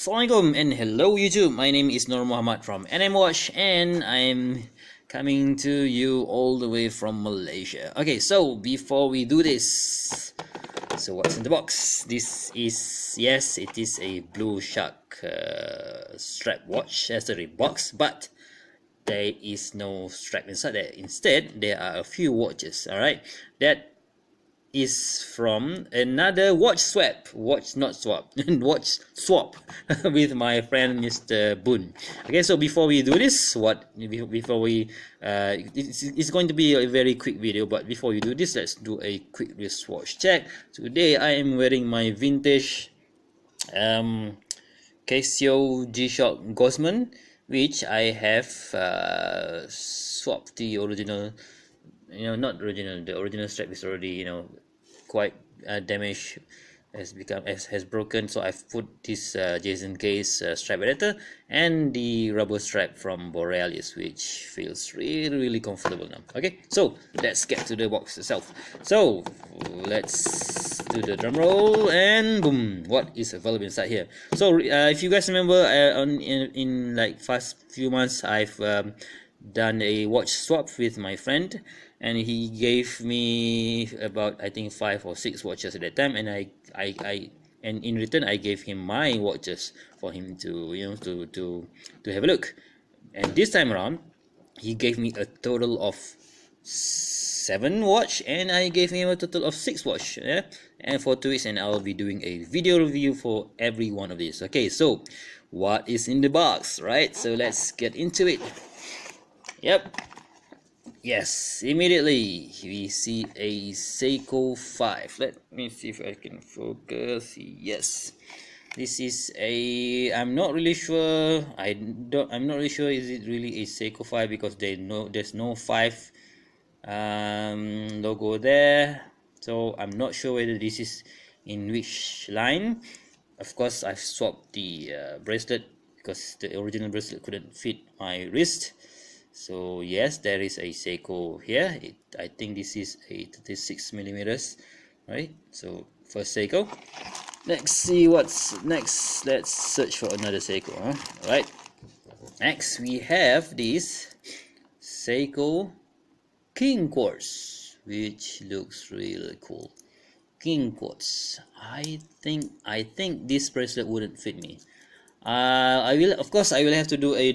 Assalamualaikum and hello YouTube. My name is Nur Muhammad from NM Watch and I'm coming to you all the way from Malaysia. Okay, so before we do this, so what's in the box? This is, yes, it is a Blue Shark strap watch accessory box, but there is no strap inside there. Instead, there are a few watches, alright, that is from another watch swap with my friend Mr. Boon. Okay, so before we do this, it's going to be a very quick video, but before we do this, let's do a quick wristwatch check. Today I am wearing my vintage Casio G-Shock Gosman, which I have swapped the original, not original, the original strap is already, quite damaged, has broken, so I've put this Jason Case strap adapter and the rubber strap from Borealis, which feels really comfortable now. Okay, so let's get to the box itself. So let's do the drum roll and boom, what is available inside here? So if you guys remember, in like past few months I've done a watch swap with my friend, and he gave me about, I think, 5 or 6 watches at that time, and and in return I gave him my watches for him to to have a look. And this time around he gave me a total of 7 watch and I gave him a total of 6 watch, yeah? And for 2 weeks, and I'll be doing a video review for every one of these. Okay, so what is in the box, right? So let's get into it. Yep. Yes, immediately we see a Seiko 5. Let me see if I can focus. Yes, this is a, I'm not really sure, I'm not really sure is it really a Seiko 5, because there's no 5 logo there, so I'm not sure whether this is in which line. Of course, I've swapped the bracelet because the original bracelet couldn't fit my wrist. So yes, there is a Seiko here. I think this is a 36 millimeters, right? So first Seiko. Let's see what's next. Let's search for another Seiko. Right. Next we have this Seiko King Quartz, which looks really cool. King Quartz. I think this bracelet wouldn't fit me. I will have to do a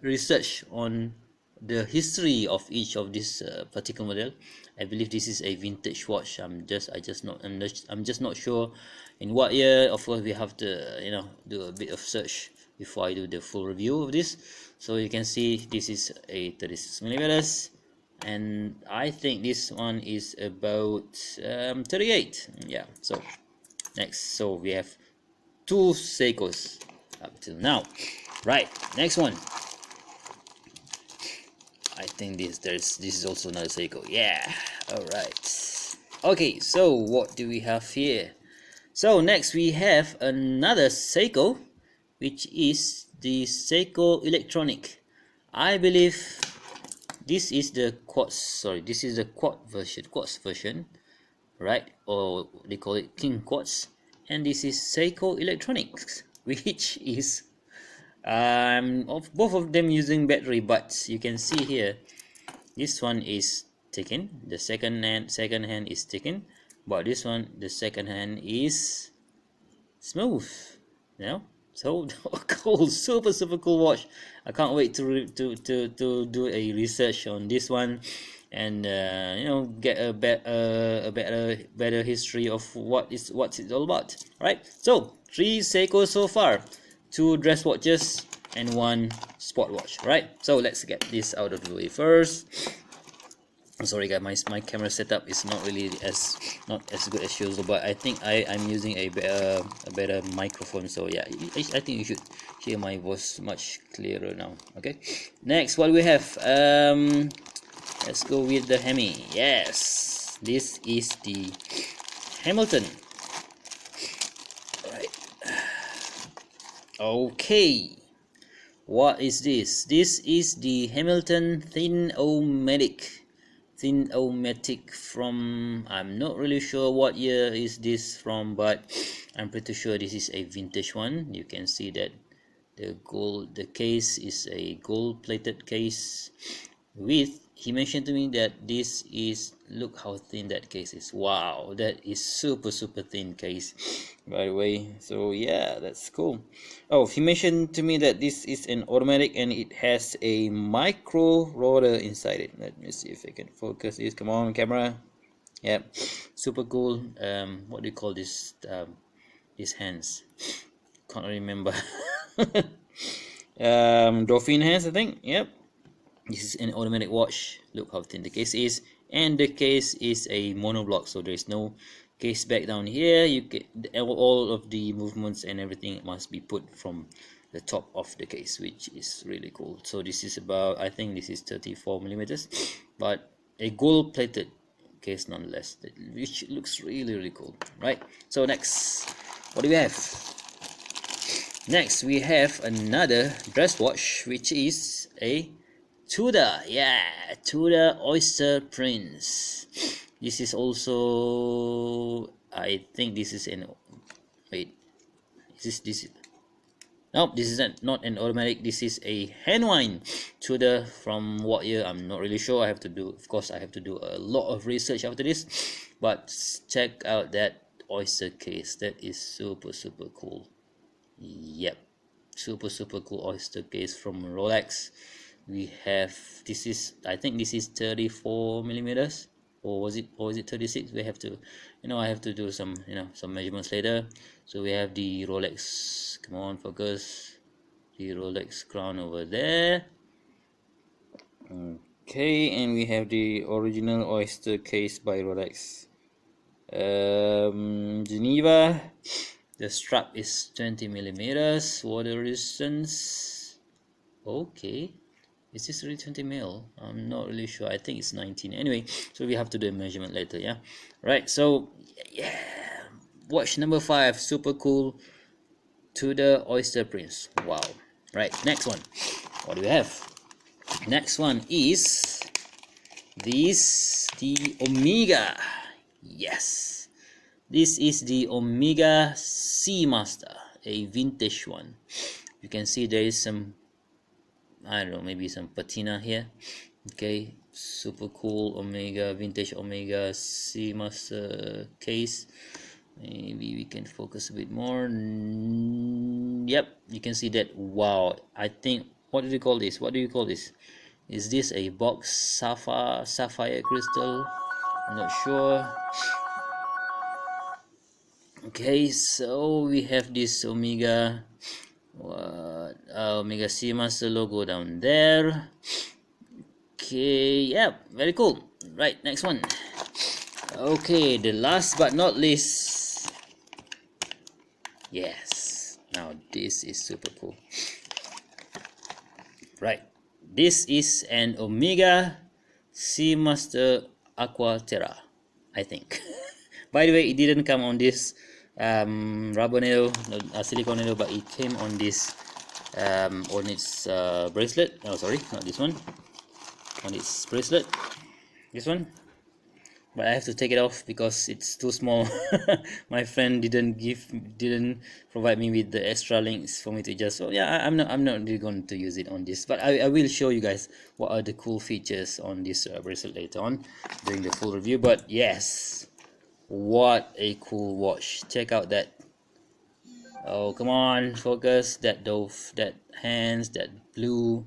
research on the history of each of this particular model. I believe this is a vintage watch. I'm just not sure in what year. Of course, we have to do a bit of search before I do the full review of this. So you can see this is a 36 millimeters, and I think this one is about 38. Yeah. So next, so we have 2 Seikos up till now. Right, next one. I think this is also another Seiko. Yeah. All right. Okay, so what do we have here? So next we have another Seiko, which is the Seiko Electronic. I believe this is the quartz. Sorry, this is the quartz version, right? Or they call it King Quartz. And this is Seiko Electronics, which is of both of them using battery, but you can see here this one is taken, the second hand is taken, but this one, the second hand, is smooth. So cool, super cool watch. I can't wait to do a research on this one and get a better history of what it's all about. Right, so 3 Seiko so far, 2 dress watches and 1 sport watch. Right, so let's get this out of the way first. I'm sorry guys, my camera setup is not really not as good as usual, but I think I'm using a better microphone, so yeah, I think you should hear my voice much clearer now. Okay, next what we have, let's go with the Hemi. Yes, this is the Hamilton. Alright. Okay, what is this? This is the Hamilton Thin-O-Matic from, I'm not really sure what year is this from, but I'm pretty sure this is a vintage one. You can see that the case is a gold plated case with, he mentioned to me that this is, look how thin that case is. Wow, that is super thin case, by the way. So yeah, that's cool. Oh, he mentioned to me that this is an automatic and it has a micro rotor inside it. Let me see if I can focus this. Come on, camera. Yep, super cool. What do you call this? These hands, can't remember. Dolphin hands, I think. Yep, this is an automatic watch. Look how thin the case is, and the case is a monoblock, so there is no case back down here. You get all of the movements and everything must be put from the top of the case, which is really cool. So this is about, I think this is 34 millimeters, but a gold plated case nonetheless, which looks really cool, right? So next, what do we have? Next we have another dress watch, which is a Tudor. Yeah, Tudor Oyster Prince. This is also, I think this is an, wait, is this nope, this is not an automatic. This is a hand wind Tudor. From what year, I'm not really sure. I have to do, of course I have to do a lot of research after this, but check out that oyster case. That is super cool. Yep, super cool oyster case from Rolex. We have, this is, I think this is 34 millimeters, or was it 36? We have to, I have to do some, some measurements later. So we have the Rolex, come on, focus, the Rolex crown over there. Okay, and we have the original oyster case by Rolex. Geneva, the strap is 20 millimeters, water resistance. Okay, is this really 20 mil? I'm not really sure. I think it's 19. Anyway, so we have to do a measurement later. Yeah, right. So yeah, watch number 5, super cool, Tudor Oyster Prince. Wow. Right, next one. What do we have? Next one is this, the Omega. Yes, this is the Omega Seamaster, a vintage one. You can see there is some, I don't know, maybe some patina here. Okay, super cool Omega, vintage Omega Seamaster case. Maybe we can focus a bit more. Yep, you can see that. Wow, I think, what do you call this? What do you call this? Is this a box sapphire crystal? I'm not sure. Okay, so we have this Omega, Omega Seamaster logo down there. Okay, yeah, very cool. Right, next one. Okay, the last but not least. Yes, now this is super cool. Right, this is an Omega Seamaster Aqua Terra, I think. By the way, it didn't come on this rubber needle, silicone needle, but it came on this on its bracelet. Oh, sorry, not this one. On its bracelet, this one. But I have to take it off because it's too small. My friend didn't provide me with the extra links for me to adjust. So yeah, I'm not really going to use it on this, but I will show you guys what are the cool features on this bracelet later on during the full review. But yes, what a cool watch. Check out that. Oh, come on, focus. That dove, that hands, that blue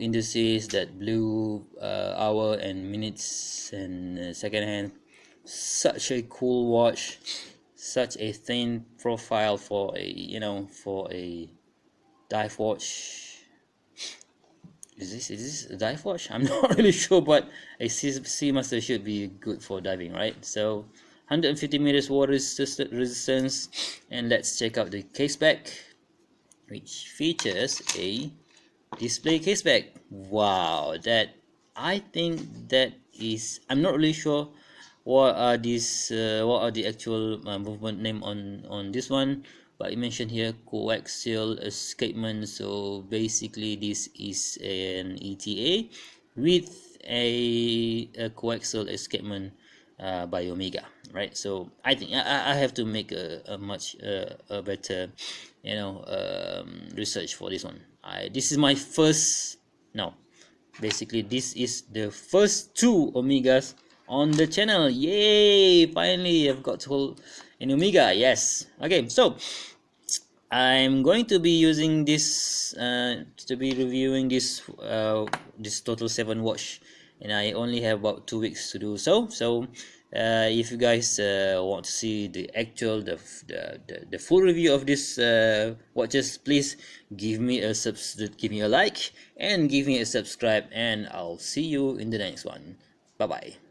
indices, that blue hour and minutes and second hand. Such a cool watch, such a thin profile for a for a dive watch. Is this a dive watch? I'm not really sure, but a Seamaster should be good for diving, right? So 150 meters water resistance. And let's check out the case back, which features a display case back. Wow, that, I think that is, I'm not really sure what are these what are the actual movement name on this one, but it mentioned here coaxial escapement. So basically this is an ETA with a coaxial escapement by Omega, right? So I think I have to make a much a better, you know, research for this one. This is my first, no, basically this is the first 2 Omegas on the channel. Yay, finally I've got to hold an Omega. Yes. Okay, so I'm going to be using this to be reviewing this this total 7 watch, and I only have about 2 weeks to do so. So if you guys want to see the actual the full review of this watches, please give me a like and give me a subscribe, and I'll see you in the next one. Bye bye.